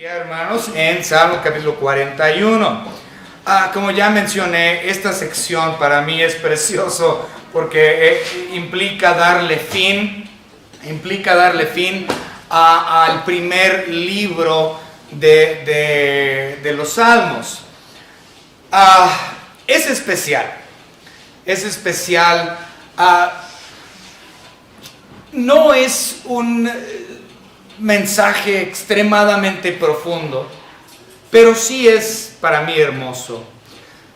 Hermanos, en Salmo capítulo 41. Como ya mencioné, esta sección para mí es precioso porque implica darle fin al primer libro de los Salmos. Es especial. No es un mensaje extremadamente profundo, pero sí es para mí hermoso.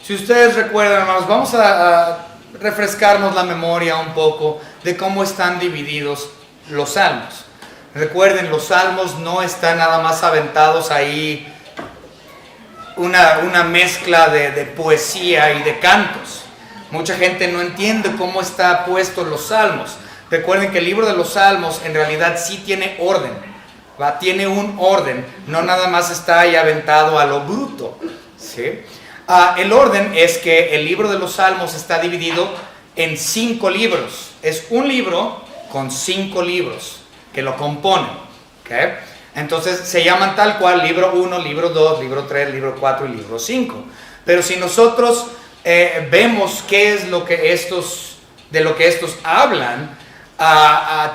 Si ustedes recuerdan, hermanos, vamos a refrescarnos la memoria un poco de cómo están divididos los salmos. Recuerden, los salmos no están nada más aventados ahí una mezcla de poesía y de cantos. Mucha gente no entiende cómo está puesto los salmos. Recuerden que el libro de los salmos en realidad sí tiene orden, ¿va? Tiene un orden, no nada más está ahí aventado a lo bruto, ¿sí? El orden es que el libro de los salmos está dividido en 5 libros. Es un libro con 5 libros que lo componen, ¿okay? Entonces se llaman tal cual libro 1, libro 2, libro 3, libro 4 y libro 5. Pero si nosotros vemos qué es de lo que estos hablan,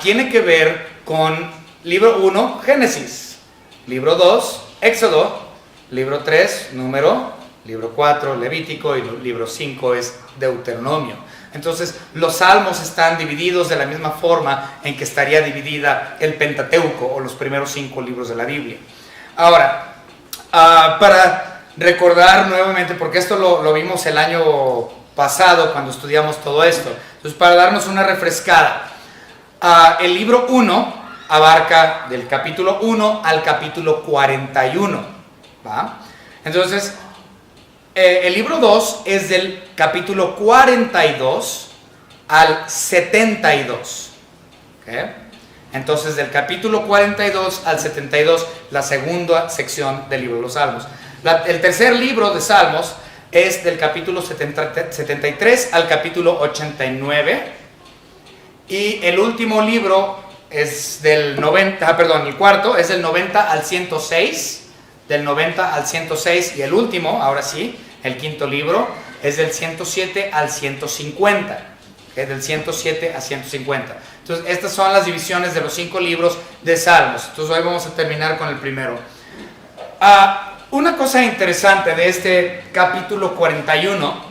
tiene que ver con libro 1, Génesis, libro 2, Éxodo, libro 3, Número, libro 4, Levítico y libro 5 es Deuteronomio. Entonces los salmos están divididos de la misma forma en que estaría dividida el Pentateuco o los primeros 5 libros de la Biblia. Ahora, para recordar nuevamente, porque esto lo vimos el año pasado cuando estudiamos todo esto, entonces para darnos una refrescada, el libro 1 abarca del capítulo 1 al capítulo 41, ¿va? Entonces, el libro 2 es del capítulo 42 al 72, ¿okay? Entonces, del capítulo 42 al 72, la segunda sección del libro de los Salmos. El tercer libro de Salmos es del capítulo 73 al capítulo 89. Y el último libro es el cuarto es del 90 al 106, del 90 al 106, y el último, ahora sí, el quinto libro, es del 107 al 150, ¿okay? Del 107 a 150. Entonces, estas son las divisiones de los 5 libros de Salmos. Entonces, hoy vamos a terminar con el primero. Una cosa interesante de este capítulo 41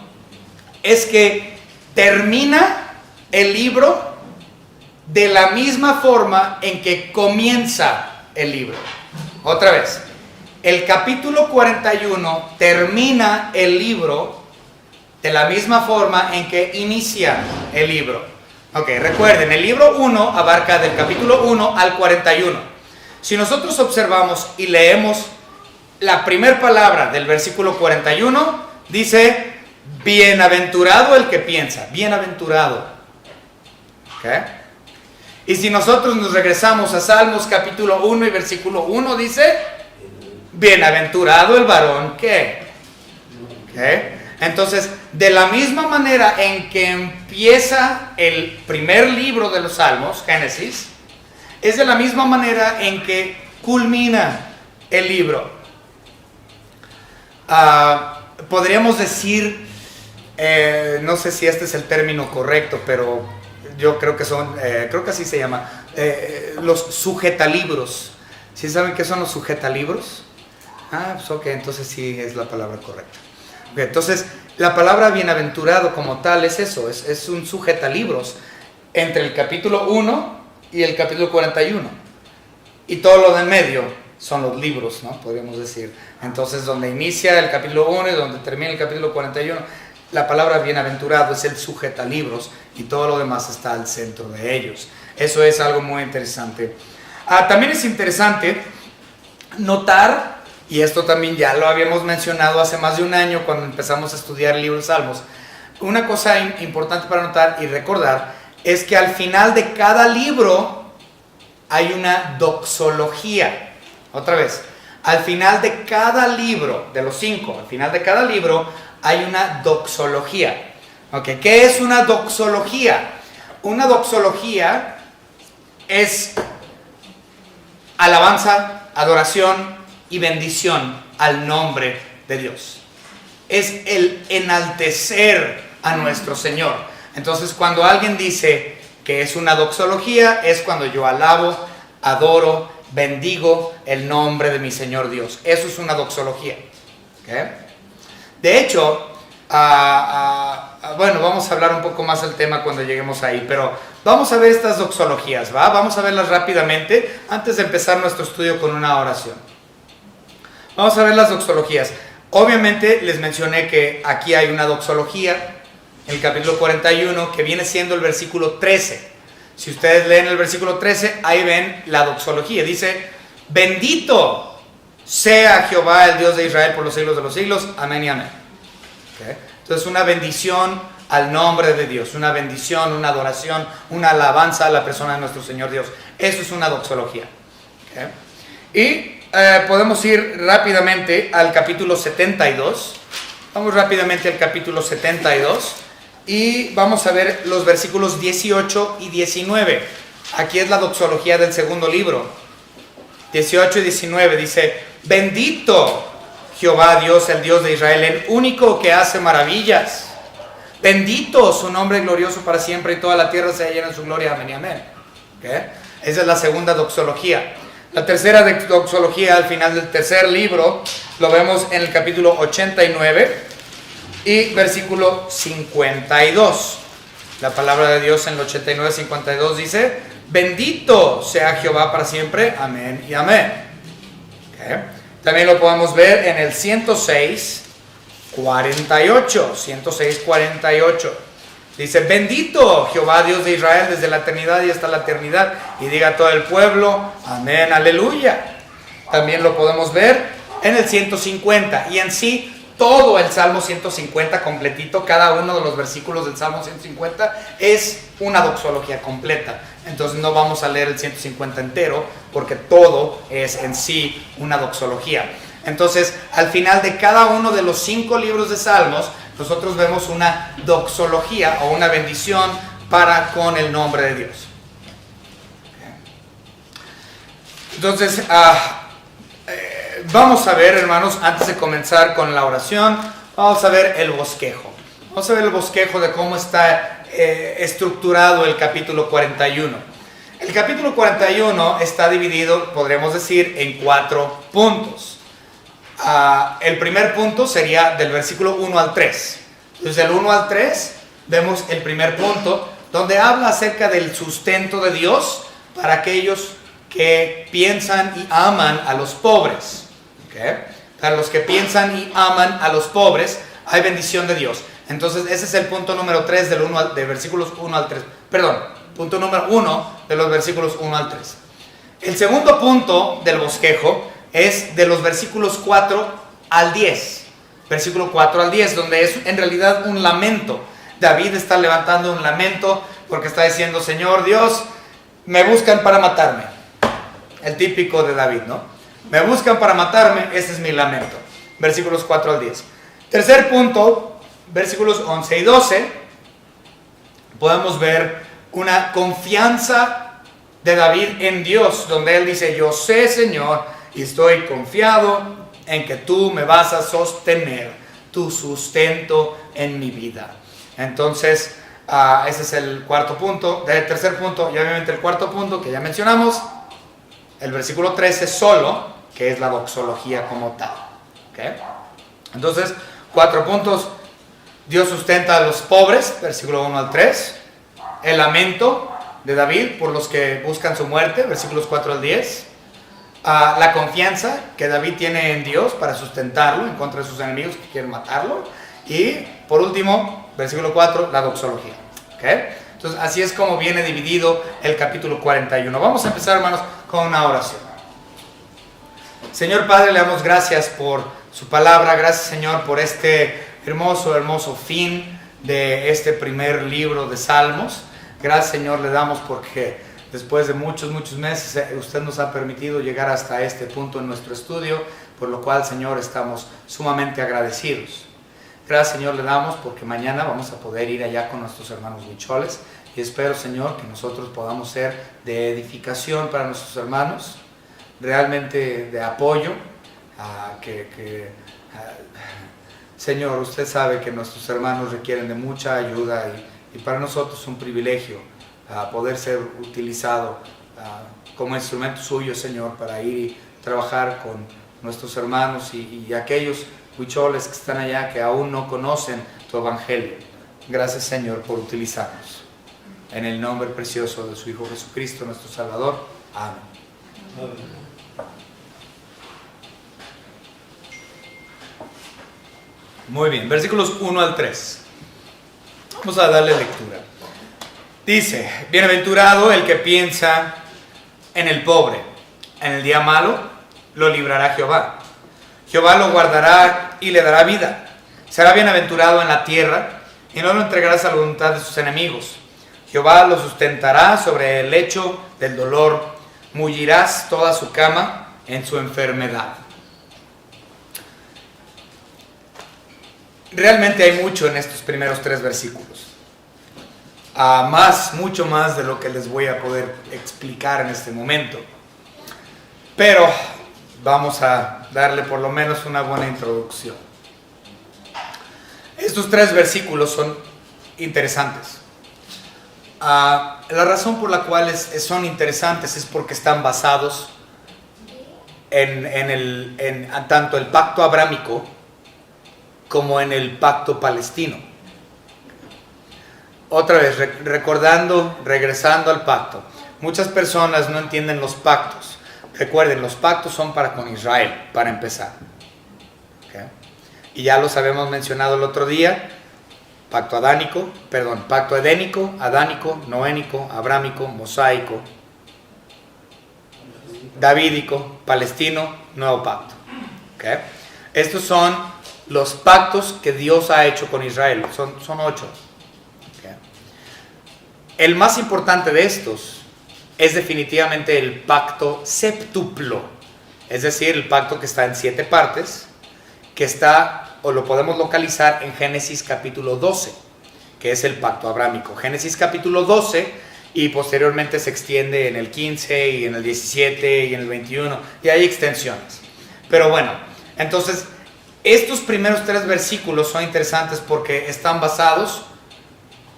es que termina el libro de la misma forma en que comienza el libro. Otra vez, el capítulo 41 termina el libro de la misma forma en que inicia el libro. Ok, recuerden, el libro 1 abarca del capítulo 1 al 41. Si nosotros observamos y leemos la primera palabra del versículo 41, dice, bienaventurado el que piensa, bienaventurado. ¿Ok? Y si nosotros nos regresamos a Salmos capítulo 1 y versículo 1, dice, bienaventurado el varón que. ¿Okay? Entonces, de la misma manera en que empieza el primer libro de los Salmos, Génesis, es de la misma manera en que culmina el libro. Podríamos decir, no sé si este es el término correcto, pero yo creo que son, creo que así se llama, los sujetalibros. ¿Sí saben qué son los sujetalibros? Pues ok, entonces sí es la palabra correcta. Okay, entonces, la palabra bienaventurado como tal es eso, es un sujetalibros entre el capítulo 1 y el capítulo 41. Y todo lo de en medio son los libros, ¿no? Podríamos decir. Entonces, donde inicia el capítulo 1 y donde termina el capítulo 41, la palabra bienaventurado es el sujetalibros y todo lo demás está al centro de ellos. Eso es algo muy interesante. También es interesante notar, y esto también ya lo habíamos mencionado hace más de un año cuando empezamos a estudiar el libro de Salmos, una cosa importante para notar y recordar es que al final de cada libro hay una doxología. Otra vez, al final de cada libro, de los 5, al final de cada libro hay una doxología. Okay, ¿qué es una doxología? Una doxología es alabanza, adoración, y bendición al nombre de Dios. Es el enaltecer a nuestro Señor. Entonces, cuando alguien dice que es una doxología, es cuando yo alabo, adoro, bendigo el nombre de mi Señor Dios. Eso es una doxología. ¿Okay? De hecho, bueno, vamos a hablar un poco más del tema cuando lleguemos ahí, pero vamos a ver estas doxologías, ¿va? Vamos a verlas rápidamente antes de empezar nuestro estudio con una oración. Vamos a ver las doxologías. Obviamente les mencioné que aquí hay una doxología, en el capítulo 41, que viene siendo el versículo 13. Si ustedes leen el versículo 13, ahí ven la doxología. Dice, bendito sea Jehová, el Dios de Israel, por los siglos de los siglos. Amén y amén. ¿Okay? Entonces, una bendición al nombre de Dios, una bendición, una adoración, una alabanza a la persona de nuestro Señor Dios. Eso es una doxología. ¿Okay? Y podemos ir rápidamente al capítulo 72. Vamos rápidamente al capítulo 72 y vamos a ver los versículos 18 y 19. Aquí es la doxología del segundo libro. 18 y 19 dice, bendito Jehová Dios, el Dios de Israel, el único que hace maravillas. Bendito su nombre glorioso para siempre, y toda la tierra se llena en su gloria. Amén y amén. ¿Okay? Esa es la segunda doxología. La tercera doxología, al final del tercer libro, lo vemos en el capítulo 89 y versículo 52. La palabra de Dios en el 89, 52 dice, bendito sea Jehová para siempre. Amén y amén. ¿Okay? También lo podemos ver en el 106, 48. 106, 48. Dice, bendito Jehová Dios de Israel desde la eternidad y hasta la eternidad. Y diga todo el pueblo, amén, aleluya. También lo podemos ver en el 150. Y en sí, todo el Salmo 150 completito, cada uno de los versículos del Salmo 150 es una doxología completa. Entonces no vamos a leer el 150 entero, porque todo es en sí una doxología. Entonces, al final de cada uno de los 5 libros de Salmos, nosotros vemos una doxología o una bendición para con el nombre de Dios. Entonces, vamos a ver, hermanos, antes de comenzar con la oración, vamos a ver el bosquejo. Vamos a ver el bosquejo de cómo está estructurado el capítulo 41. El capítulo 41 está dividido, podríamos decir, en 4 puntos. El primer punto sería del versículo 1 al 3. Desde el 1 al 3 vemos el primer punto, donde habla acerca del sustento de Dios para aquellos que piensan y aman a los pobres. ¿Okay? Para los que piensan y aman a los pobres, hay bendición de Dios. Entonces ese es el punto número 3 de versículos 1 al 3. Perdón, punto número 1 de los versículos 1 al 3. El segundo punto del bosquejo es de los versículos 4 al 10. Versículo 4 al 10, donde es en realidad un lamento. David está levantando un lamento porque está diciendo, Señor Dios, me buscan para matarme. El típico de David, ¿no? Me buscan para matarme, ese es mi lamento. Versículos 4 al 10. Tercer punto, versículos 11 y 12, podemos ver una confianza de David en Dios, donde él dice, yo sé, Señor, y estoy confiado en que tú me vas a sostener, tu sustento en mi vida. Entonces, ese es el cuarto punto. El tercer punto, y obviamente el cuarto punto que ya mencionamos, el versículo 13 solo, que es la doxología como tal. ¿Okay? Entonces, 4 puntos. Dios sustenta a los pobres, versículo 1 al 3. El lamento de David por los que buscan su muerte, versículos 4 al 10. La confianza que David tiene en Dios para sustentarlo en contra de sus enemigos que quieren matarlo. Y por último, versículo 4, la doxología. ¿Okay? Entonces, así es como viene dividido el capítulo 41. Vamos a empezar, hermanos, con una oración. Señor Padre, le damos gracias por su palabra. Gracias, Señor, por este hermoso, hermoso fin de este primer libro de Salmos. Gracias, Señor, le damos porque después de muchos, muchos meses usted nos ha permitido llegar hasta este punto en nuestro estudio, por lo cual, Señor, estamos sumamente agradecidos. Gracias, Señor, le damos porque mañana vamos a poder ir allá con nuestros hermanos huicholes y espero, Señor, que nosotros podamos ser de edificación para nuestros hermanos, realmente de apoyo, Señor, usted sabe que nuestros hermanos requieren de mucha ayuda y para nosotros es un privilegio poder ser utilizado como instrumento suyo, Señor, para ir y trabajar con nuestros hermanos y aquellos huicholes que están allá que aún no conocen tu evangelio. Gracias, Señor, por utilizarnos. En el nombre precioso de su Hijo Jesucristo, nuestro Salvador. Amén. Amén. Muy bien, versículos 1 al 3. Vamos a darle lectura. Dice: bienaventurado el que piensa en el pobre. En el día malo lo librará Jehová. Jehová lo guardará y le dará vida. Será bienaventurado en la tierra y no lo entregarás a la voluntad de sus enemigos. Jehová lo sustentará sobre el lecho del dolor. Mullirás toda su cama en su enfermedad. Realmente hay mucho en estos primeros 3 versículos. Mucho más de lo que les voy a poder explicar en este momento. Pero vamos a darle por lo menos una buena introducción. Estos 3 versículos son interesantes. La razón por la cual son interesantes es porque están basados en tanto el pacto abrámico como en el pacto palestino. Otra vez, regresando al pacto. Muchas personas no entienden los pactos. Recuerden, los pactos son para con Israel, para empezar. ¿Okay? Y ya los habíamos mencionado el otro día. Pacto edénico, adánico, noénico, abrámico, mosaico, davídico, palestino, nuevo pacto. ¿Okay? Estos son los pactos que Dios ha hecho con Israel. Son 8. ¿Okay? El más importante de estos es definitivamente el pacto séptuplo. Es decir, el pacto que está en 7 partes, que está, o lo podemos localizar en Génesis capítulo 12, que es el pacto abrámico. Génesis capítulo 12, y posteriormente se extiende en el 15 y en el 17 y en el 21, y hay extensiones. Pero bueno, entonces estos primeros 3 versículos son interesantes porque están basados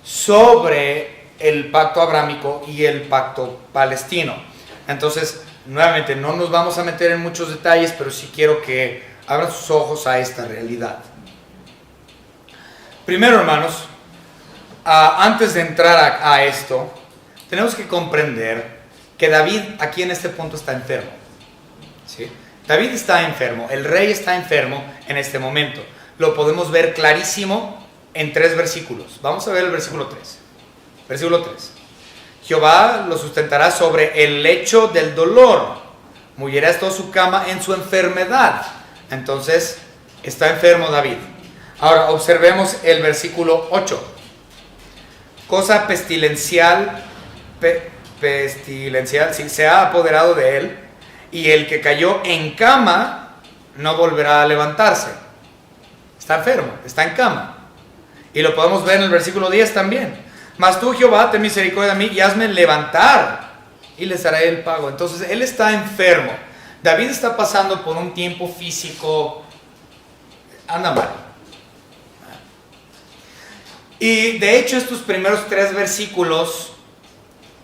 sobre el pacto abrámico y el pacto palestino. Entonces, nuevamente, no nos vamos a meter en muchos detalles, pero sí quiero que abran sus ojos a esta realidad. Primero, hermanos, antes de entrar a esto, tenemos que comprender que David aquí en este punto está enfermo. ¿Sí? David está enfermo, el rey está enfermo en este momento. Lo podemos ver clarísimo en 3 versículos. Vamos a ver el versículo 3. Versículo 3. Jehová lo sustentará sobre el lecho del dolor. Mullirás toda su cama en su enfermedad. Entonces, está enfermo David. Ahora, observemos el versículo 8. Cosa pestilencial, sí, se ha apoderado de él. Y el que cayó en cama no volverá a levantarse. Está enfermo, está en cama. Y lo podemos ver en el versículo 10 también. Mas tú, Jehová, ten misericordia de mí y hazme levantar y les haré el pago. Entonces, él está enfermo. David está pasando por un tiempo físico, anda mal. Y de hecho, estos primeros 3 versículos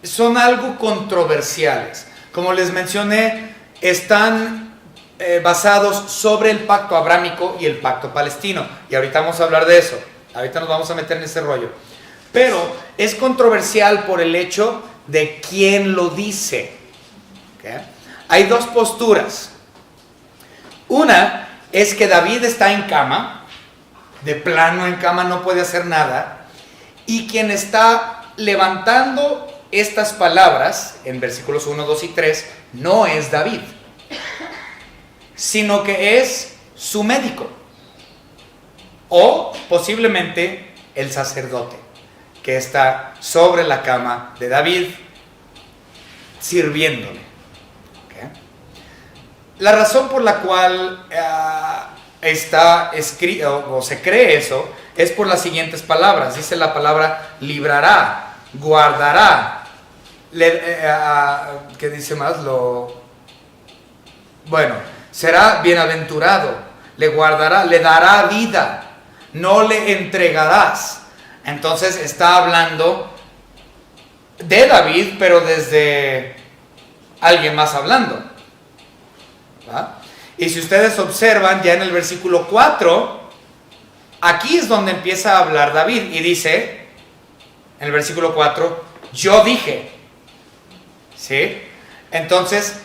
son algo controversiales. Como les mencioné, están basados sobre el pacto abrámico y el pacto palestino. Y ahorita vamos a hablar de eso. Ahorita nos vamos a meter en ese rollo. Pero es controversial por el hecho de quién lo dice. ¿Okay? Hay 2 posturas. Una es que David está en cama, de plano en cama, no puede hacer nada. Y quien está levantando estas palabras en versículos 1, 2 y 3 no es David, sino que es su médico o posiblemente el sacerdote que está sobre la cama de David sirviéndole. ¿Okay? La razón por la cual está escrito o se cree eso es por las siguientes palabras. Dice la palabra librará, guardará. ¿Qué dice más? Bueno, será bienaventurado, le guardará, le dará vida, no le entregarás. Entonces está hablando de David, pero desde alguien más hablando. ¿Va? Y si ustedes observan ya en el versículo 4, aquí es donde empieza a hablar David y dice, en el versículo 4, yo dije. ¿Sí? Entonces,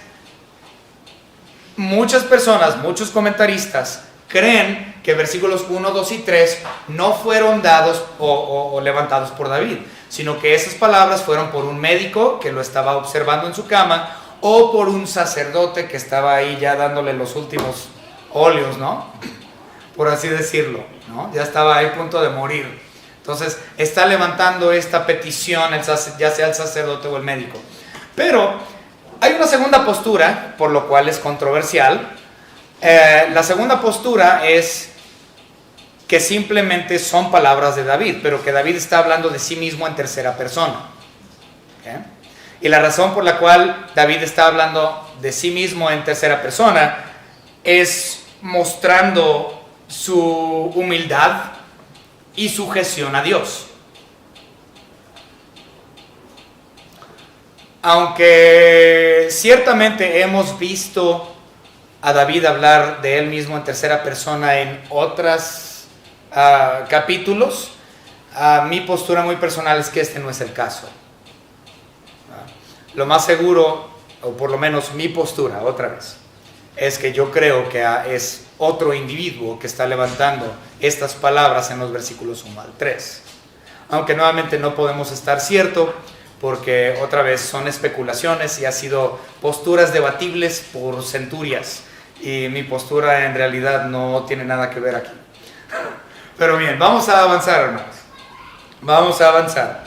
muchas personas, muchos comentaristas creen que versículos 1, 2 y 3 no fueron dados o levantados por David, sino que esas palabras fueron por un médico que lo estaba observando en su cama o por un sacerdote que estaba ahí ya dándole los últimos óleos, ¿no? Por así decirlo, ¿no? Ya estaba ahí a punto de morir. Entonces está levantando esta petición, ya sea el sacerdote o el médico. Pero hay una segunda postura, por lo cual es controversial. La segunda postura es que simplemente son palabras de David, pero que David está hablando de sí mismo en tercera persona. ¿Okay? Y la razón por la cual David está hablando de sí mismo en tercera persona es mostrando su humildad y sujeción a Dios. Aunque ciertamente hemos visto a David hablar de él mismo en tercera persona en otros capítulos, mi postura muy personal es que este no es el caso. Lo más seguro, o por lo menos mi postura, otra vez, es que yo creo que es otro individuo que está levantando estas palabras en los versículos 1 al 3. Aunque nuevamente no podemos estar cierto, porque otra vez son especulaciones y ha sido posturas debatibles por centurias. Y mi postura en realidad no tiene nada que ver aquí. Pero bien, vamos a avanzar, hermanos. Vamos a avanzar.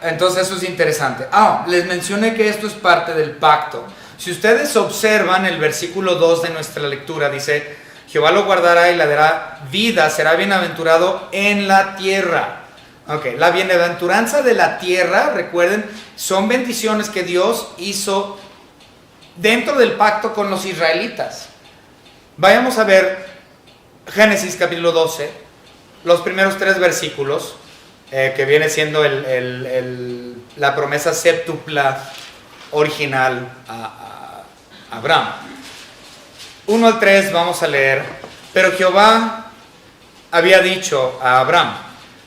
Entonces eso es interesante. Les mencioné que esto es parte del pacto. Si ustedes observan el versículo 2 de nuestra lectura, dice, Jehová lo guardará y le dará vida, será bienaventurado en la tierra. Ok, la bienaventuranza de la tierra, recuerden, son bendiciones que Dios hizo dentro del pacto con los israelitas. Vayamos a ver Génesis capítulo 12, los primeros 3 versículos, que viene siendo la promesa séptupla original a Abraham. 1 al 3 vamos a leer. Pero Jehová había dicho a Abraham,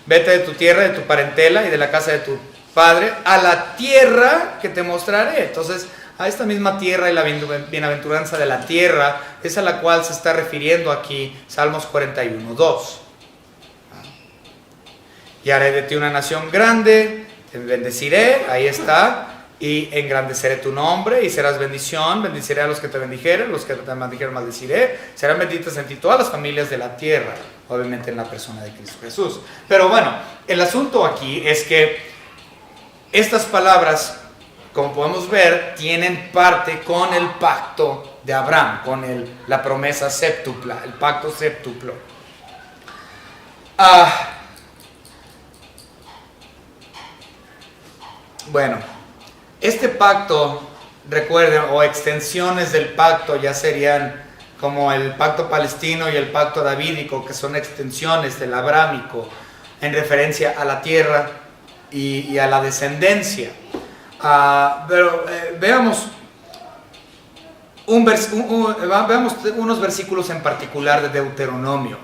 vete de tu tierra, de tu parentela y de la casa de tu padre a la tierra que te mostraré. Entonces, a esta misma tierra y la bienaventuranza de la tierra es a la cual se está refiriendo aquí Salmos 41, 2. Y haré de ti una nación grande, te bendeciré, ahí está, y engrandeceré tu nombre y serás bendición, bendeciré a los que te bendijeren, los que te maldijeren maldeciré, serán benditas en ti todas las familias de la tierra, obviamente en la persona de Cristo Jesús. Pero bueno, el asunto aquí es que estas palabras, como podemos ver, tienen parte con el pacto de Abraham, con la promesa séptupla, el pacto séptuplo. Bueno, este pacto, recuerden, o extensiones del pacto, ya serían como el pacto palestino y el pacto davídico, que son extensiones del abrámico en referencia a la tierra y a la descendencia. Pero veamos unos versículos en particular de Deuteronomio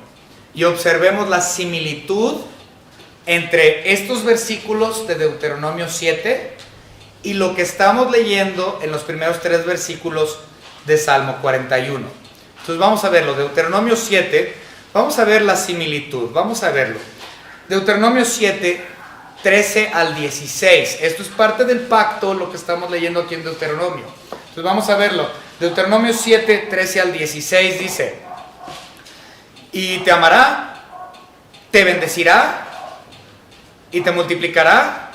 y observemos la similitud entre estos versículos de Deuteronomio 7 y lo que estamos leyendo en los primeros 3 versículos de Salmo 41. Entonces vamos a verlo. Deuteronomio 7, vamos a ver la similitud, vamos a verlo. Deuteronomio 7, 13 al 16. Esto es parte del pacto, lo que estamos leyendo aquí en Deuteronomio. Entonces vamos a verlo. Deuteronomio 7, 13 al 16 dice: y te amará, te bendecirá y te multiplicará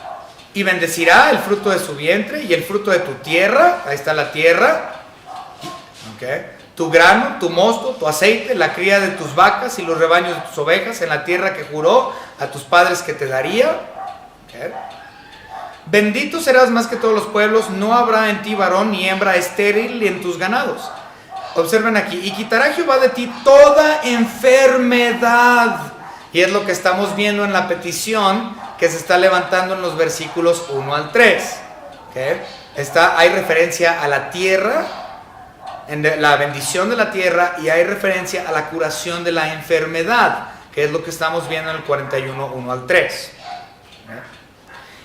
y bendecirá el fruto de su vientre y el fruto de tu tierra. Ahí está la tierra. Okay. Tu grano, tu mosto, tu aceite, la cría de tus vacas y los rebaños de tus ovejas en la tierra que juró a tus padres que te daría. Okay. Bendito serás más que todos los pueblos, no habrá en ti varón ni hembra estéril en tus ganados. Observen aquí, y quitará Jehová de ti toda enfermedad. Y es lo que estamos viendo en la petición que se está levantando en los versículos 1 al 3. ¿Okay? Hay referencia a la tierra, en la bendición de la tierra, y hay referencia a la curación de la enfermedad, que es lo que estamos viendo en el 41, 1 al 3.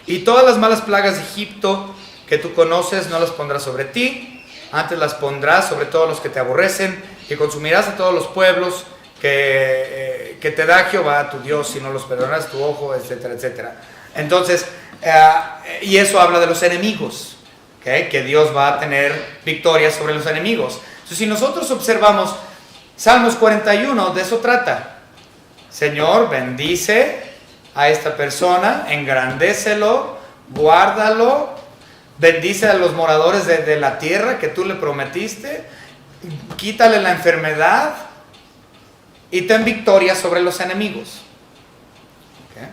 Y todas las malas plagas de Egipto que tú conoces no las pondrás sobre ti, antes las pondrás sobre todos los que te aborrecen, y consumirás a todos los pueblos que te da Jehová tu Dios, si no los perdonas tu ojo, etcétera, etcétera. Entonces, y eso habla de los enemigos, ¿okay? Que Dios va a tener victoria sobre los enemigos. Entonces, si nosotros observamos Salmos 41, de eso trata. Señor, bendice a esta persona, engrandécelo, guárdalo, bendice a los moradores de la tierra que tú le prometiste, quítale la enfermedad y ten victoria sobre los enemigos. ¿Okay?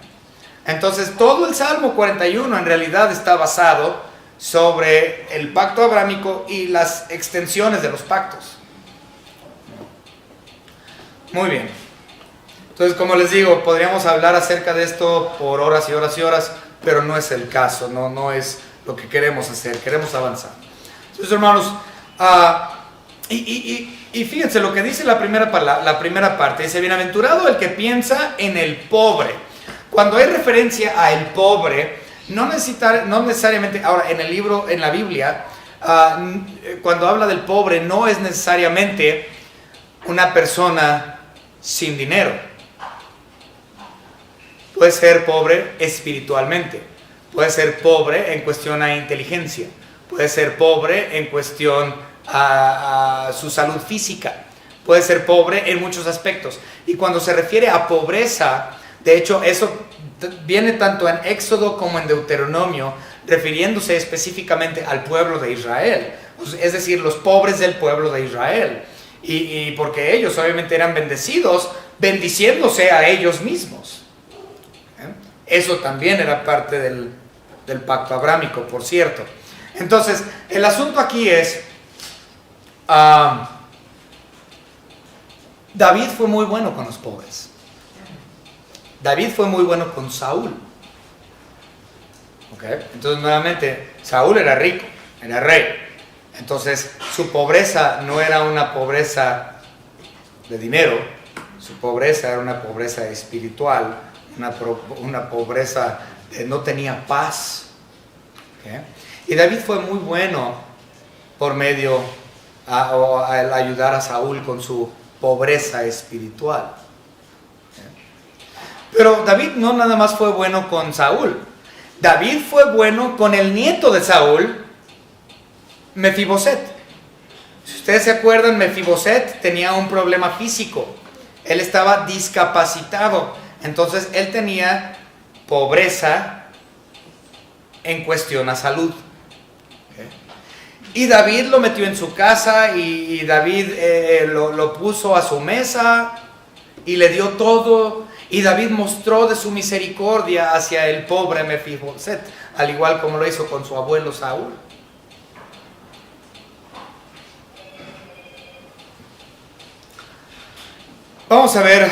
Entonces, todo el Salmo 41 en realidad está basado sobre el pacto abrámico y las extensiones de los pactos. Muy bien. Entonces, como les digo, podríamos hablar acerca de esto por horas y horas y horas, pero no es el caso, no es lo que queremos hacer, queremos avanzar. Entonces, hermanos, y fíjense lo que dice la primera parte, dice, bienaventurado el que piensa en el pobre. Cuando hay referencia a el pobre, no necesariamente, ahora en la Biblia, cuando habla del pobre, no es necesariamente una persona sin dinero. Puede ser pobre espiritualmente, puede ser pobre en cuestión a inteligencia, puede ser pobre en cuestión a su salud física, puede ser pobre en muchos aspectos. Y cuando se refiere a pobreza, de hecho eso viene tanto en Éxodo como en Deuteronomio, refiriéndose específicamente al pueblo de Israel, es decir, los pobres del pueblo de Israel, y porque ellos obviamente eran bendecidos, bendiciéndose a ellos mismos. Eso también era parte del pacto abrámico, por cierto. Entonces, el asunto aquí es, David fue muy bueno con los pobres. David fue muy bueno con Saúl. ¿Okay? Entonces, nuevamente, Saúl era rico, era rey. Entonces, su pobreza no era una pobreza de dinero, su pobreza era una pobreza espiritual, una pobreza que no tenía paz. ¿Okay? Y David fue muy bueno por medio al ayudar a Saúl con su pobreza espiritual. ¿Okay? Pero David no nada más fue bueno con Saúl. David fue bueno con el nieto de Saúl, Mefiboset. Si ustedes se acuerdan, Mefiboset tenía un problema físico. Él estaba discapacitado. Entonces él tenía pobreza en cuestión a salud. ¿Okay? Y David lo metió en su casa y David lo puso a su mesa y le dio todo. Y David mostró de su misericordia hacia el pobre Mefiboset, al igual como lo hizo con su abuelo Saúl. Vamos a ver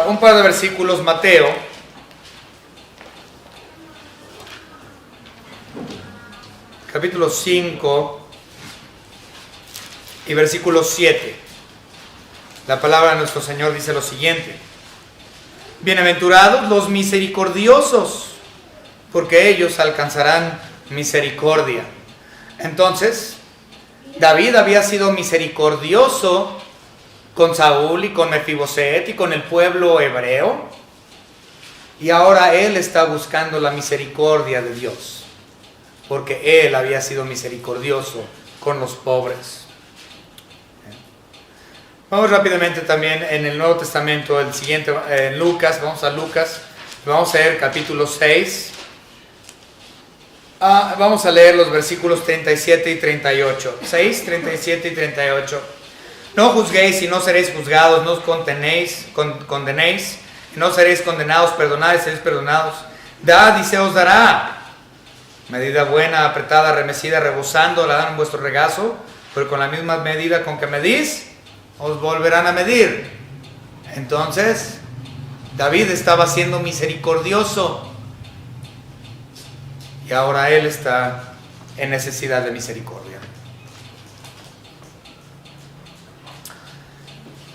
un par de versículos, Mateo, capítulo 5 y versículo 7. La palabra de nuestro Señor dice lo siguiente: bienaventurados los misericordiosos, porque ellos alcanzarán misericordia. Entonces, David había sido misericordioso con Saúl y con Mefiboset y con el pueblo hebreo, y ahora él está buscando la misericordia de Dios, porque él había sido misericordioso con los pobres. Vamos rápidamente también en el Nuevo Testamento, el siguiente, en Lucas, vamos a Lucas, vamos a leer capítulo 6, vamos a leer los versículos 37 y 38, 6, 37 y 38. No juzguéis y no seréis juzgados, no os condenéis, y no seréis condenados, perdonad y seréis perdonados. Dad y se os dará. Medida buena, apretada, remecida, rebosando, la dan en vuestro regazo, porque con la misma medida con que medís, os volverán a medir. Entonces, David estaba siendo misericordioso y ahora él está en necesidad de misericordia.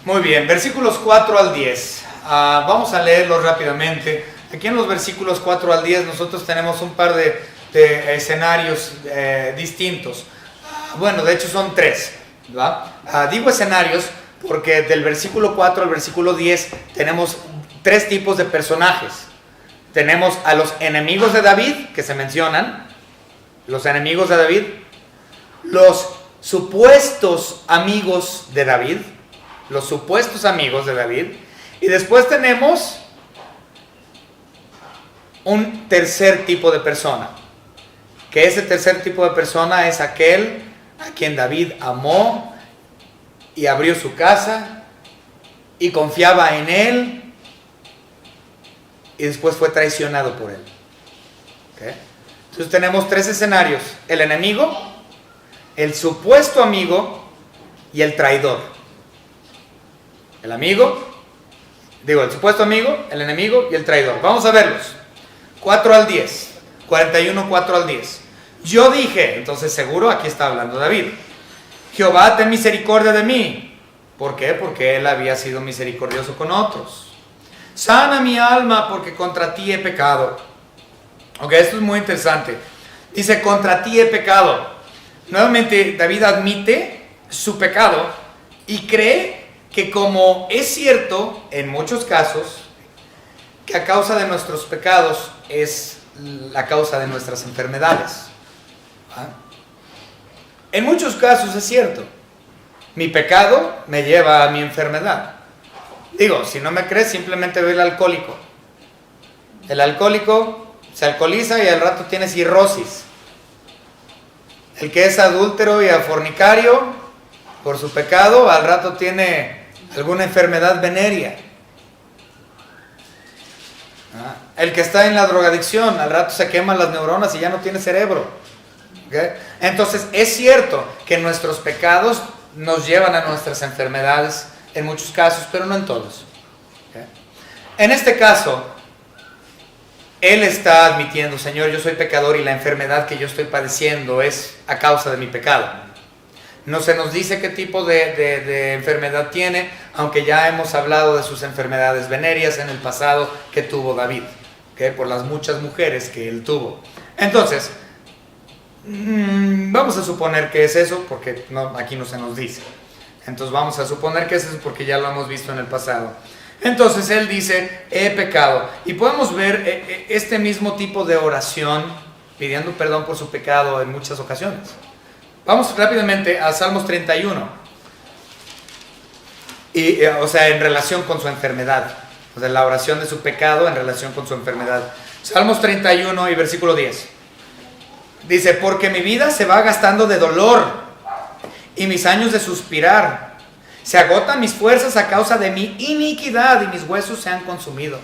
Muy bien, versículos 4 al 10. Vamos a leerlos rápidamente. Aquí en los versículos 4 al 10 nosotros tenemos un par de escenarios distintos. Bueno, de hecho son tres, ¿va? Digo escenarios porque del versículo 4 al versículo 10 tenemos tres tipos de personajes. Tenemos a los enemigos de David, que se mencionan, los enemigos de David, los supuestos amigos de David, y después tenemos un tercer tipo de persona, que ese tercer tipo de persona es aquel a quien David amó y abrió su casa y confiaba en él y después fue traicionado por él. ¿Okay? Entonces tenemos tres escenarios: el enemigo, el supuesto amigo y el traidor. El supuesto amigo, el enemigo y el traidor. Vamos a verlos. 4 al 10, 41, 4 al 10. Yo dije, entonces seguro aquí está hablando David: Jehová, ten misericordia de mí. ¿Por qué? Porque él había sido misericordioso con otros. Sana mi alma, porque contra ti he pecado. Ok, esto es muy interesante. Dice, contra ti he pecado. Nuevamente David admite su pecado y cree que, como es cierto en muchos casos, que a causa de nuestros pecados es la causa de nuestras enfermedades. En muchos casos es cierto. Mi pecado me lleva a mi enfermedad. Digo, si no me crees, simplemente ve al alcohólico. El alcohólico se alcoholiza y al rato tiene cirrosis. El que es adúltero y fornicario, por su pecado, al rato tiene alguna enfermedad venérea. El que está en la drogadicción, al rato se queman las neuronas y ya no tiene cerebro. ¿Okay? Entonces es cierto que nuestros pecados nos llevan a nuestras enfermedades en muchos casos, pero no en todos. ¿Okay? En este caso, él está admitiendo: Señor, yo soy pecador y la enfermedad que yo estoy padeciendo es a causa de mi pecado. No se nos dice qué tipo de enfermedad tiene, aunque ya hemos hablado de sus enfermedades venéreas en el pasado que tuvo David, ¿okay? Por las muchas mujeres que él tuvo. Entonces, vamos a suponer que es eso, porque aquí no se nos dice. Entonces vamos a suponer que es eso porque ya lo hemos visto en el pasado. Entonces él dice: he pecado. Y podemos ver este mismo tipo de oración pidiendo perdón por su pecado en muchas ocasiones. Vamos rápidamente a Salmos 31. En relación con su enfermedad. O sea, la oración de su pecado en relación con su enfermedad. Salmos 31 y versículo 10. Dice: porque mi vida se va gastando de dolor y mis años de suspirar. Se agotan mis fuerzas a causa de mi iniquidad y mis huesos se han consumido.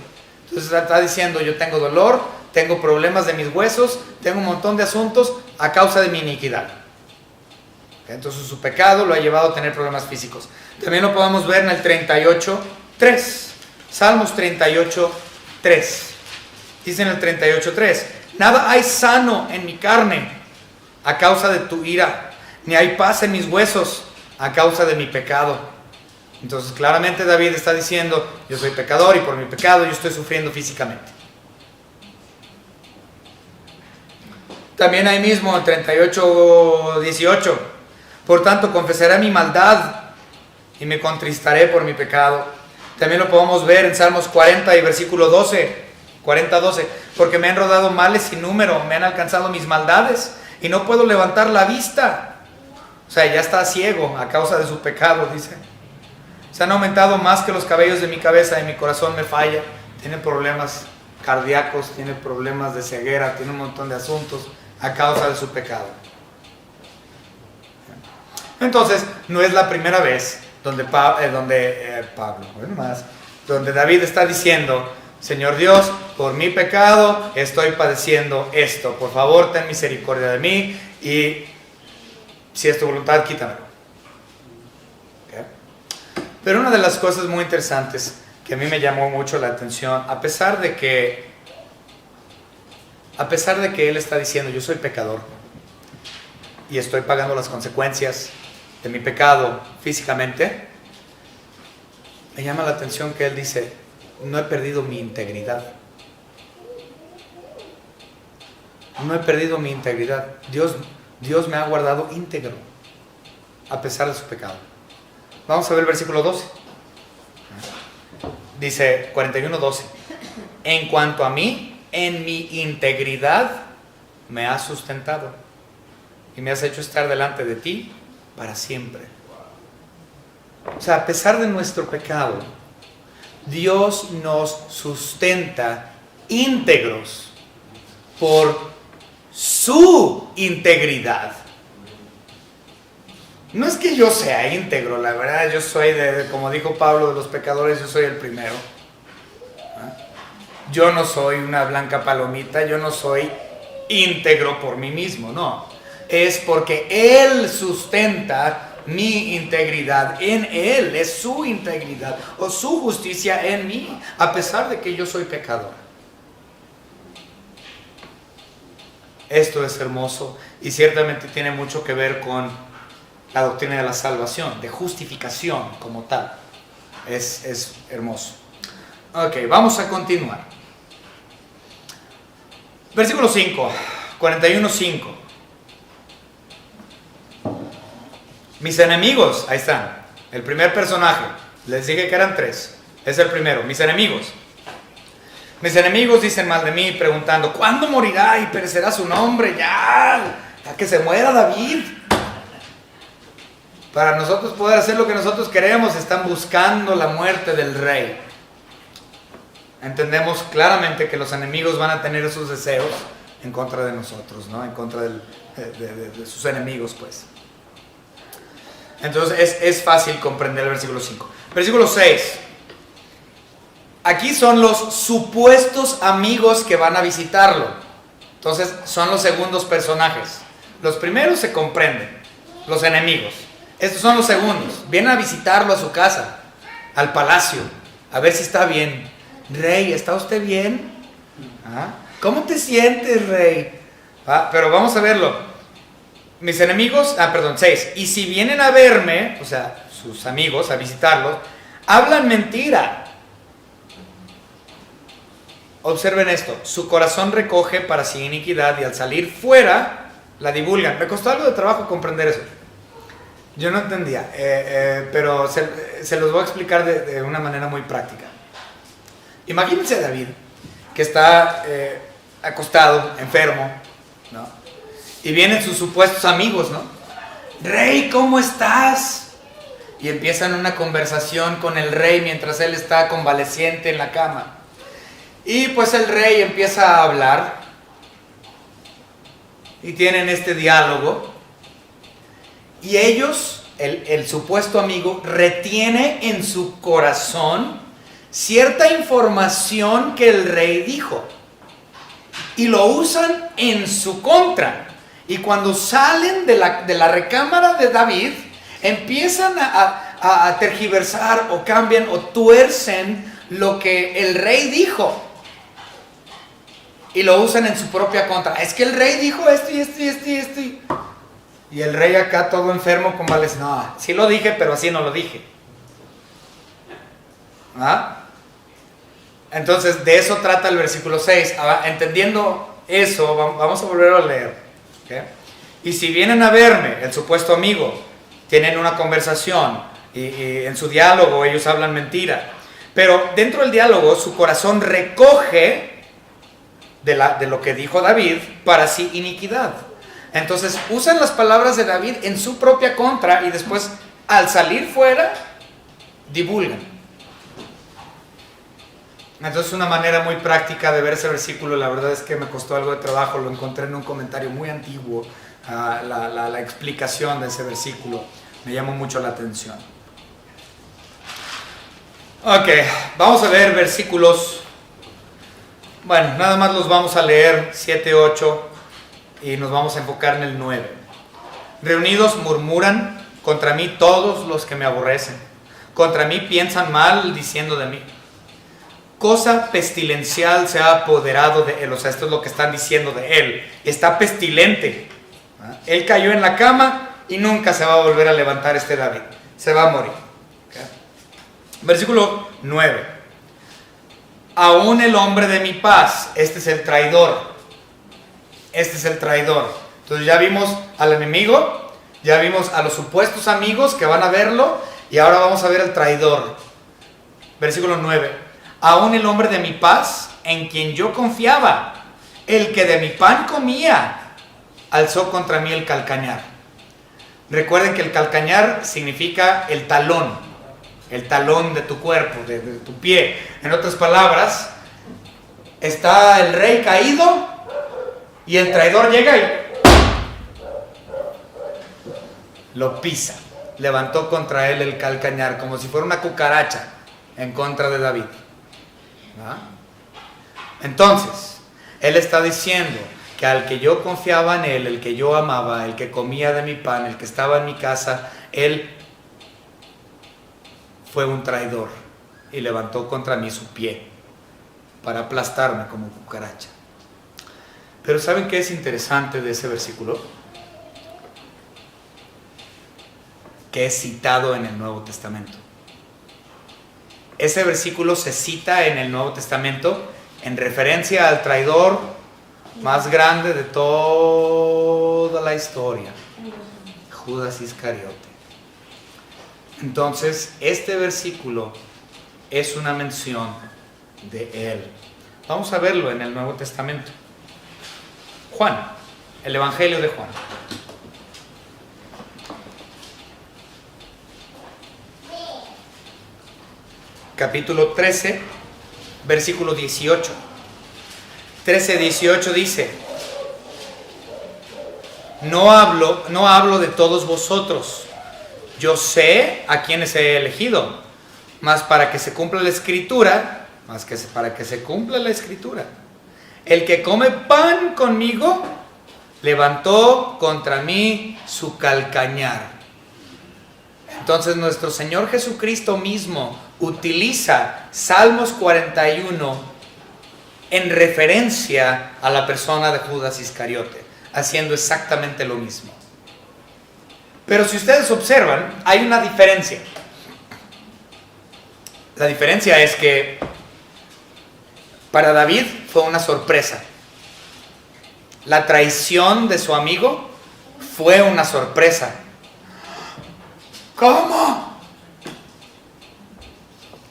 Entonces está diciendo: yo tengo dolor, tengo problemas de mis huesos, tengo un montón de asuntos a causa de mi iniquidad. Entonces su pecado lo ha llevado a tener problemas físicos. También lo podemos ver en el 38:3. Salmos 38:3. Dice en el 38:3: nada hay sano en mi carne a causa de tu ira, ni hay paz en mis huesos a causa de mi pecado. Entonces claramente David está diciendo: yo soy pecador y por mi pecado yo estoy sufriendo físicamente. También ahí mismo en 38:18: por tanto confesaré mi maldad y me contristaré por mi pecado. También lo podemos ver en Salmos 40 y versículo 12. 40:12: porque me han rodado males sin número, me han alcanzado mis maldades y no puedo levantar la vista. O sea, ya está ciego a causa de su pecado, dice. Se han aumentado más que los cabellos de mi cabeza y mi corazón me falla. Tiene problemas cardíacos, tiene problemas de ceguera, tiene un montón de asuntos a causa de su pecado. Entonces, no es la primera vez donde David está diciendo: Señor Dios, por mi pecado estoy padeciendo esto. Por favor, ten misericordia de mí. Y Si es tu voluntad, quítamelo. ¿Okay? Pero una de las cosas muy interesantes que a mí me llamó mucho la atención, a pesar de que él está diciendo, yo soy pecador y estoy pagando las consecuencias de mi pecado físicamente, me llama la atención que él dice, no he perdido mi integridad. No he perdido mi integridad. Dios me ha guardado íntegro a pesar de su pecado. Vamos a ver el versículo 12. Dice 41:12. En cuanto a mí, en mi integridad me has sustentado y me has hecho estar delante de ti para siempre. O sea, a pesar de nuestro pecado, Dios nos sustenta íntegros por su integridad. No es que yo sea íntegro, la verdad, yo soy como dijo Pablo, de los pecadores, yo soy el primero. Yo no soy una blanca palomita, yo no soy íntegro por mí mismo, no. Es porque Él sustenta mi integridad en Él, es su integridad o su justicia en mí, a pesar de que yo soy pecador. Esto es hermoso y ciertamente tiene mucho que ver con la doctrina de la salvación, de justificación como tal. Es hermoso. Ok, vamos a continuar. Versículo 5, 41:5. Mis enemigos, ahí están. El primer personaje, les dije que eran 3. Es el primero, mis enemigos. Mis enemigos dicen mal de mí, preguntando, ¿cuándo morirá y perecerá su nombre? Ya que se muera David. Para nosotros poder hacer lo que nosotros queremos, están buscando la muerte del rey. Entendemos claramente que los enemigos van a tener esos deseos en contra de nosotros, ¿no? En contra de sus enemigos, pues. Entonces es fácil comprender el versículo 5. Versículo 6. Aquí son los supuestos amigos que van a visitarlo. Entonces son los segundos personajes. Los primeros se comprenden, los enemigos. Estos son los segundos. Vienen a visitarlo a su casa, al palacio, a ver si está bien. Rey, ¿está usted bien? ¿Cómo te sientes, rey? Pero vamos a verlo. Mis enemigos, 6. Y si vienen a verme, o sea, sus amigos a visitarlos, hablan mentira. Observen esto, su corazón recoge para sí iniquidad y al salir fuera la divulgan. Me costó algo de trabajo comprender eso. Yo no entendía, pero se los voy a explicar de una manera muy práctica. Imagínense a David, que está acostado, enfermo, ¿no? Y vienen sus supuestos amigos, ¿no? Rey, ¿cómo estás? Y empiezan una conversación con el rey mientras él está convaleciente en la cama. Y pues el rey empieza a hablar y tienen este diálogo y ellos, el supuesto amigo, retiene en su corazón cierta información que el rey dijo y lo usan en su contra. Y cuando salen de la recámara de David, empiezan a tergiversar o cambian o tuercen lo que el rey dijo. Y lo usan en su propia contra. Es que el rey dijo esto y esto y esto y esto. Y el rey acá todo enfermo con vales. No, sí lo dije, pero así no lo dije. Entonces de eso trata el versículo 6. Entendiendo eso, vamos a volver a leer. ¿Okay? Y si vienen a verme, el supuesto amigo, tienen una conversación y en su diálogo ellos hablan mentira. Pero dentro del diálogo su corazón recoge de lo que dijo David para sí iniquidad. Entonces usan las palabras de David en su propia contra y después al salir fuera divulgan. Entonces una manera muy práctica de ver ese versículo, la verdad es que me costó algo de trabajo, lo encontré en un comentario muy antiguo, la explicación de ese versículo me llamó mucho la atención. Ok, vamos a ver versículos. Bueno, nada más los vamos a leer 7, 8 y nos vamos a enfocar en el 9. Reunidos murmuran contra mí todos los que me aborrecen. Contra mí piensan mal diciendo de mí. Cosa pestilencial se ha apoderado de él. O sea, esto es lo que están diciendo de él. Está pestilente. Él cayó en la cama y nunca se va a volver a levantar este David. Se va a morir. Versículo 9. Aún el hombre de mi paz. Este es el traidor. Este es el traidor. Entonces ya vimos al enemigo, ya vimos a los supuestos amigos que van a verlo, y ahora vamos a ver al traidor. Versículo 9. Aún el hombre de mi paz, en quien yo confiaba, el que de mi pan comía, alzó contra mí el calcañar. Recuerden que el calcañar significa el talón de tu cuerpo, de tu pie. En otras palabras, está el rey caído y el traidor llega y lo pisa. Levantó contra él el calcañar, como si fuera una cucaracha en contra de David. ¿Ah? Entonces, él está diciendo que al que yo confiaba en él, el que yo amaba, el que comía de mi pan, el que estaba en mi casa, él fue un traidor y levantó contra mí su pie para aplastarme como cucaracha. Pero ¿saben qué es interesante de ese versículo? Que es citado en el Nuevo Testamento. Ese versículo se cita en el Nuevo Testamento en referencia al traidor más grande de toda la historia, Judas Iscariote. Entonces, este versículo es una mención de él. Vamos a verlo en el Nuevo Testamento. Juan, el Evangelio de Juan. Capítulo 13, versículo 18. 13:18 dice: No hablo de todos vosotros. Yo sé a quienes he elegido, mas para que se cumpla la escritura, el que come pan conmigo, levantó contra mí su calcañar. Entonces nuestro Señor Jesucristo mismo utiliza Salmos 41 en referencia a la persona de Judas Iscariote, haciendo exactamente lo mismo. Pero si ustedes observan, hay una diferencia. La diferencia es que para David fue una sorpresa. La traición de su amigo fue una sorpresa. ¿Cómo?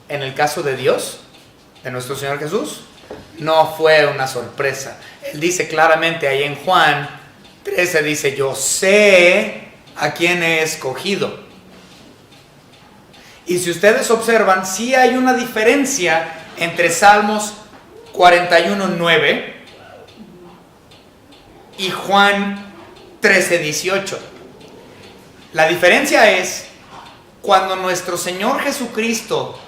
En el caso de Dios, de nuestro Señor Jesús, no fue una sorpresa. Él dice claramente ahí en Juan 13, dice: yo sé a quién he escogido. Y si ustedes observan, sí hay una diferencia entre Salmos 41:9 y Juan 13:18. La diferencia es cuando nuestro Señor Jesucristo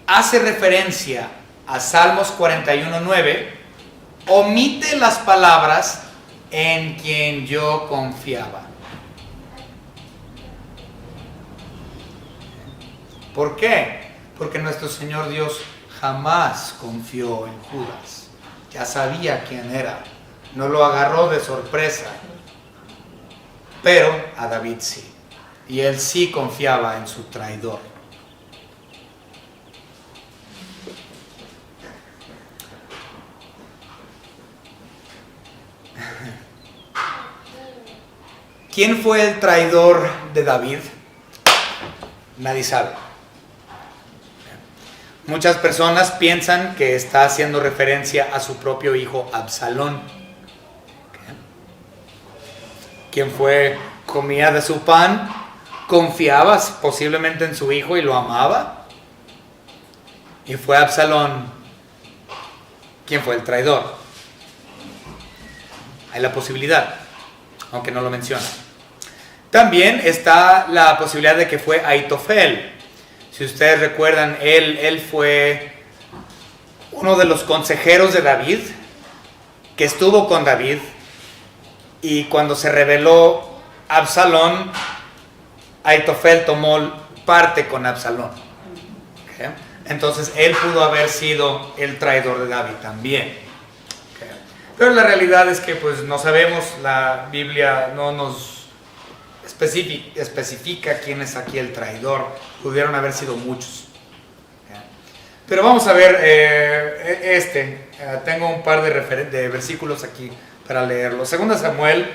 hace referencia a Salmos 41:9, omite las palabras en quien yo confiaba. ¿Por qué? Porque nuestro Señor Dios jamás confió en Judas. Ya sabía quién era. No lo agarró de sorpresa. Pero a David sí. Y él sí confiaba en su traidor. ¿Quién fue el traidor de David? Nadie sabe. Muchas personas piensan que está haciendo referencia a su propio hijo Absalón. Quien comía de su pan, confiaba posiblemente en su hijo y lo amaba. Y fue Absalón quien fue el traidor. Hay la posibilidad, aunque no lo menciona. También está la posibilidad de que fue Aitofel. Si ustedes recuerdan, él fue uno de los consejeros de David, que estuvo con David, y cuando se rebeló Absalón, Ahitofel tomó parte con Absalón. ¿Okay? Entonces él pudo haber sido el traidor de David también. ¿Okay? Pero la realidad es que pues no sabemos, la Biblia no nos especifica quién es aquí el traidor. Pudieron haber sido muchos. ¿Okay? Pero vamos a ver tengo un par de versículos aquí para leerlo. Segundo Samuel,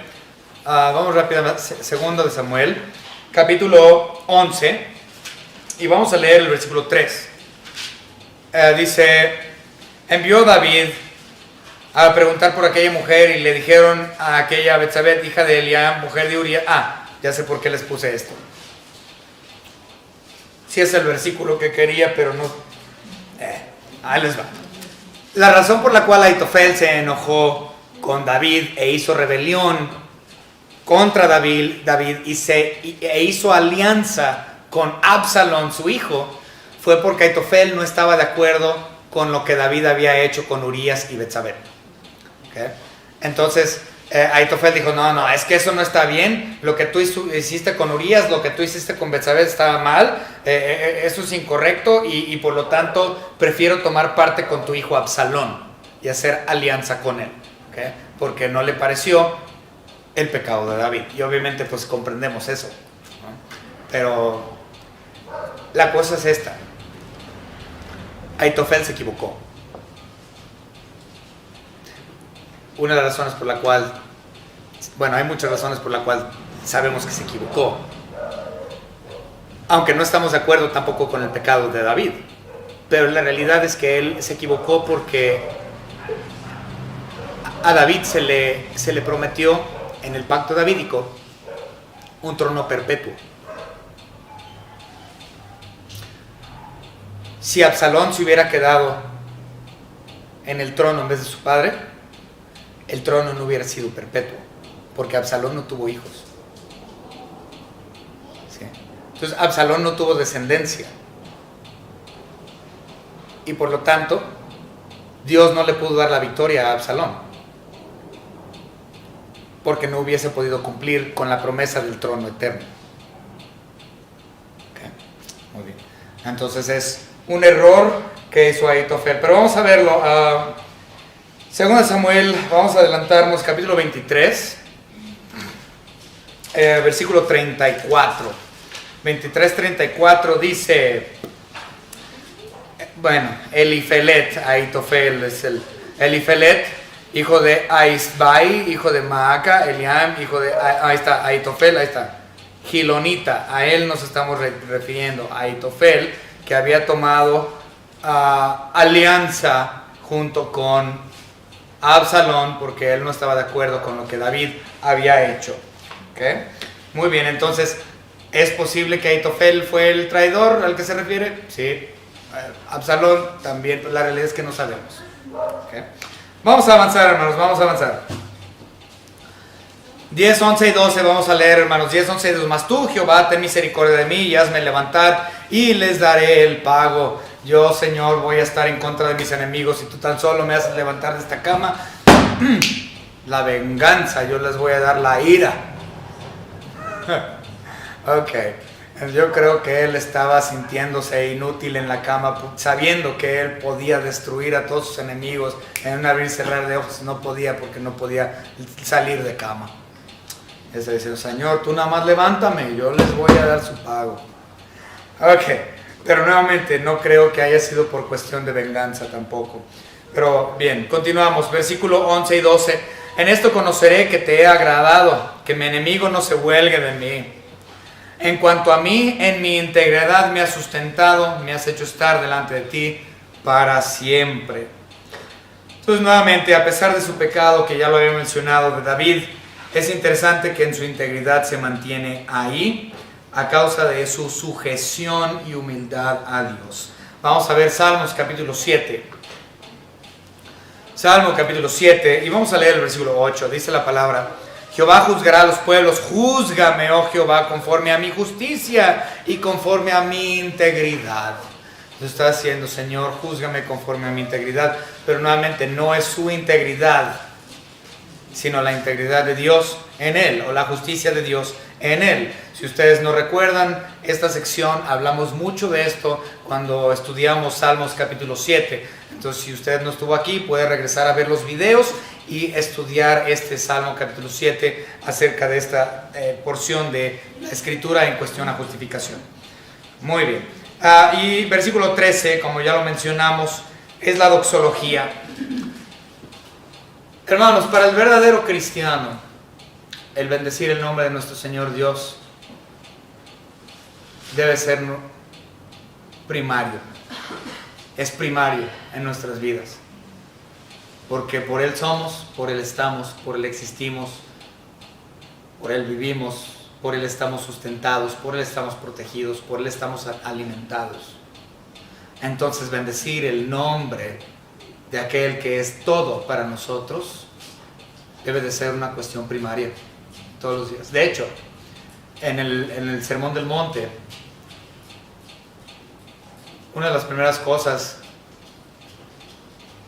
vamos rápidamente, segundo de Samuel, capítulo 11, y vamos a leer el versículo 3. Dice, envió David a preguntar por aquella mujer y le dijeron a aquella Betsabé, hija de Eliam, mujer de Urías. Ya sé por qué les puse esto. Sí es el versículo que quería, pero no. Ahí les va. La razón por la cual Ahitofel se enojó con David e hizo rebelión contra David e hizo alianza con Absalón, su hijo, fue porque Ahitofel no estaba de acuerdo con lo que David había hecho con Urías y Betsabé. ¿Okay? Entonces Ahitofel dijo, no, es que eso no está bien, lo que tú hiciste con Urías, lo que tú hiciste con Betsabé estaba mal, eso es incorrecto y por lo tanto prefiero tomar parte con tu hijo Absalón y hacer alianza con él. ¿Okay? Porque no le pareció el pecado de David. Y obviamente pues comprendemos eso, ¿no? Pero la cosa es esta. Ahitofel se equivocó. Una de las razones por la cual, hay muchas razones por la cual sabemos que se equivocó. Aunque no estamos de acuerdo tampoco con el pecado de David. Pero la realidad es que él se equivocó porque a David se le prometió en el pacto davídico un trono perpetuo. Si Absalón se hubiera quedado en el trono en vez de su padre, el trono no hubiera sido perpetuo, porque Absalón no tuvo hijos. ¿Sí? Entonces Absalón no tuvo descendencia. Y por lo tanto, Dios no le pudo dar la victoria a Absalón, porque no hubiese podido cumplir con la promesa del trono eterno. Okay. Muy bien. Entonces es un error que hizo Ahitofel. Pero vamos a verlo. Según Samuel, vamos a adelantarnos, capítulo 23, versículo 34. 23-34 dice, Elifelet, Ahitofel es el Elifelet, hijo de Aisbai, hijo de Maaca, Eliam, hijo de, ahí está, Ahitofel, ahí está, Gilonita, a él nos estamos refiriendo, Ahitofel, que había tomado alianza junto con Absalón, porque él no estaba de acuerdo con lo que David había hecho. ¿Okay? Muy bien, entonces, ¿es posible que Ahitofel fue el traidor al que se refiere? Sí. Absalón también, la realidad es que no sabemos. ¿Okay? Vamos a avanzar, hermanos, vamos a avanzar. 10, 11 y 12 vamos a leer, hermanos. 10, 11 y 12. Mas tú, Jehová, ten misericordia de mí y hazme levantar y les daré el pago. Yo, Señor, voy a estar en contra de mis enemigos. Si tú tan solo me haces levantar de esta cama, la venganza, yo les voy a dar la ira. Ok. Yo creo que él estaba sintiéndose inútil en la cama, sabiendo que él podía destruir a todos sus enemigos en un abrir y cerrar de ojos. No podía, porque no podía salir de cama. Está diciendo, Señor, tú nada más levántame, yo les voy a dar su pago. Ok, pero nuevamente no creo que haya sido por cuestión de venganza tampoco. Pero bien, continuamos, versículo 11 y 12. En esto conoceré que te he agradado, que mi enemigo no se huelgue de mí. En cuanto a mí, en mi integridad me has sustentado, me has hecho estar delante de ti para siempre. Entonces nuevamente, a pesar de su pecado, que ya lo había mencionado de David, es interesante que en su integridad se mantiene ahí a causa de su sujeción y humildad a Dios. Vamos a ver Salmos capítulo 7. Salmo capítulo 7 y vamos a leer el versículo 8. Dice la palabra: Jehová juzgará a los pueblos, júzgame, oh Jehová, conforme a mi justicia y conforme a mi integridad. Lo está haciendo, Señor, júzgame conforme a mi integridad, pero nuevamente no es su integridad, sino la integridad de Dios en Él, o la justicia de Dios en Él. Si ustedes no recuerdan esta sección, hablamos mucho de esto cuando estudiamos Salmos capítulo 7. Entonces, si usted no estuvo aquí, puede regresar a ver los videos y estudiar este Salmo capítulo 7 acerca de esta porción de la Escritura en cuestión a justificación. Muy bien. Y versículo 13, como ya lo mencionamos, es la doxología. Hermanos, para el verdadero cristiano, el bendecir el nombre de nuestro Señor Dios debe ser primario. Es primario en nuestras vidas. Porque por Él somos, por Él estamos, por Él existimos, por Él vivimos, por Él estamos sustentados, por Él estamos protegidos, por Él estamos alimentados. Entonces, bendecir el nombre de aquel que es todo para nosotros debe de ser una cuestión primaria todos los días. De hecho, en el Sermón del Monte, una de las primeras cosas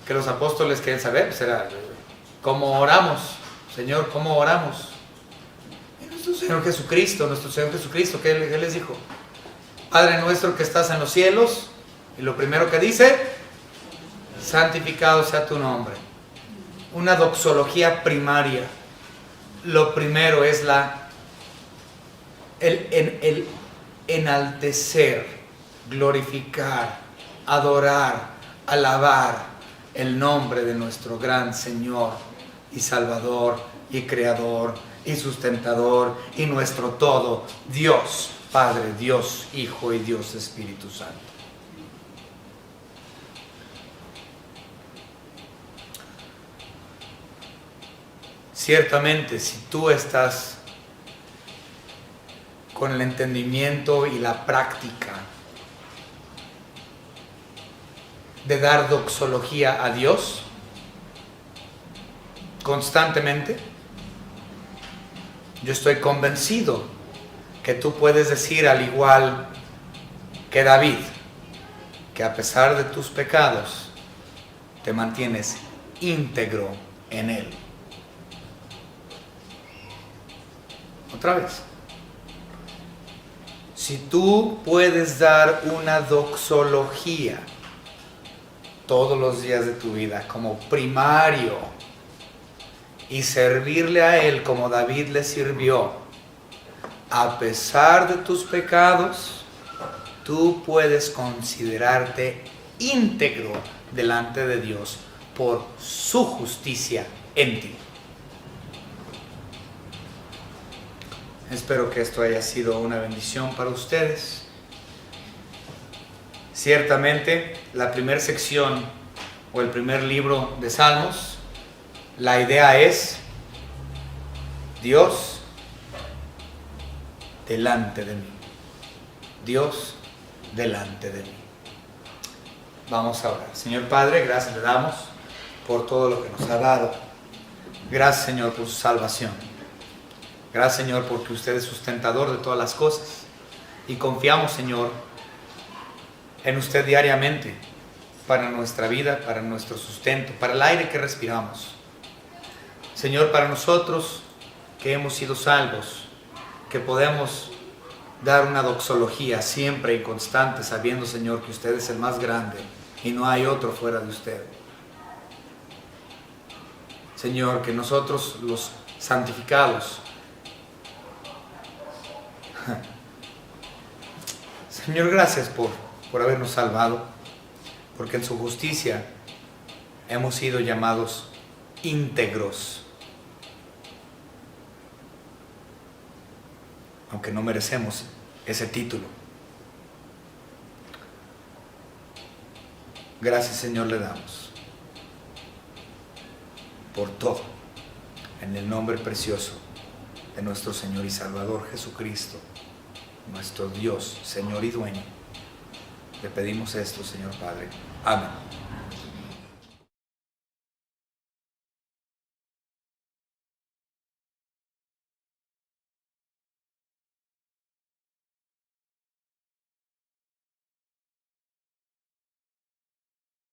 que los apóstoles querían saber pues era cómo oramos. Señor, ¿cómo oramos? Y nuestro Señor Jesucristo, ¿qué les dijo? Padre nuestro que estás en los cielos, y lo primero que dice, santificado sea tu nombre. Una doxología primaria. Lo primero es el enaltecer, glorificar, adorar, alabar el nombre de nuestro gran Señor y Salvador y Creador y Sustentador y nuestro todo, Dios Padre, Dios Hijo y Dios Espíritu Santo. Ciertamente, si tú estás con el entendimiento y la práctica de dar doxología a Dios constantemente, yo estoy convencido que tú puedes decir, al igual que David, que a pesar de tus pecados te mantienes íntegro en Él. Otra vez, si tú puedes dar una doxología todos los días de tu vida como primario y servirle a Él como David le sirvió, a pesar de tus pecados, tú puedes considerarte íntegro delante de Dios por su justicia en ti. Espero que esto haya sido una bendición para ustedes. Ciertamente, la primera sección o el primer libro de Salmos, la idea es Dios delante de mí. Dios delante de mí. Vamos a orar. Señor Padre, gracias le damos por todo lo que nos ha dado. Gracias, Señor, por su salvación. Gracias, Señor, porque usted es sustentador de todas las cosas. Y confiamos, Señor, en usted diariamente para nuestra vida, para nuestro sustento, para el aire que respiramos. Señor, para nosotros que hemos sido salvos, que podemos dar una doxología siempre y constante, sabiendo, Señor, que usted es el más grande y no hay otro fuera de usted. Señor, que nosotros los santificados, Señor, gracias por habernos salvado, porque en su justicia hemos sido llamados íntegros, aunque no merecemos ese título. Gracias, Señor, le damos por todo, en el nombre precioso de nuestro Señor y Salvador Jesucristo, nuestro Dios, Señor y dueño. Le pedimos esto, Señor Padre. Amén.